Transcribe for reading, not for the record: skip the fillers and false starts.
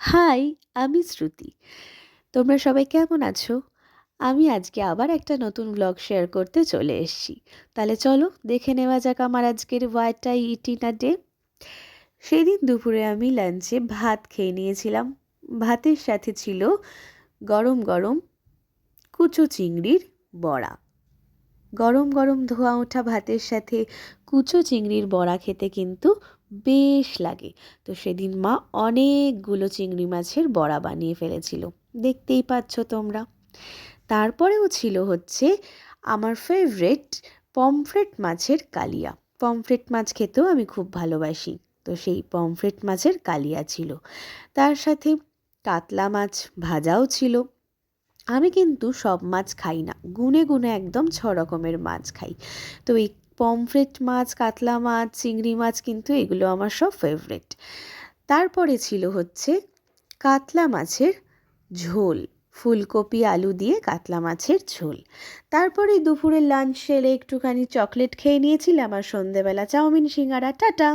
High, আমি শ্রুতি। তোমরা সবাই কেমন আছো? আমি আজকে আবার একটা নতুন ব্লগ শেয়ার করতে চলে এসেছি। তাহলে চলো দেখে নেওয়া যাক আমার আজকের what I it in a day. সেদিন দুপুরে আমি লাঞ্চে ভাত খেয়ে নিয়েছিলাম। ভাতের সাথে ছিল গরম গরম কুচো চিংড়ির বড়া। গরম গরম ধোয়া ওঠা ভাতের সাথে কুচো চিংড়ির বড়া খেতে কিন্তু বেশ লাগে। তো সেদিন মা অনেকগুলো চিংড়ি মাছের বড়া বানিয়ে ফেলেছিল, দেখতেই পাচ্ছ তোমরা। তারপরেও ছিল হচ্ছে আমার ফেভারিট পমফ্রেট মাছের কালিয়া। পমফ্রেট মাছ খেতেও আমি খুব ভালোবাসি। তো সেই পমফ্রেট মাছের কালিয়া ছিল, তার সাথে কাতলা মাছ ভাজাও ছিল। আমি কিন্তু সব মাছ খাই না, গুনে গুনে একদম 6 রকমের মাছ খাই। তো এই পমফ্রেট মাছ, কাতলা মাছ, চিংড়ি মাছ কিন্তু এগুলো আমার সব ফেভারিট। তারপরে ছিল হচ্ছে কাতলা মাছের ঝোল, ফুলকপি আলু দিয়ে কাতলা মাছের ঝোল। তারপরে দুপুরে লাঞ্চ সেরে একটুখানি চকলেট খেয়ে নিয়েছিলাম, আর সন্ধেবেলা চাউমিন সিঙ্গারা। টাটা।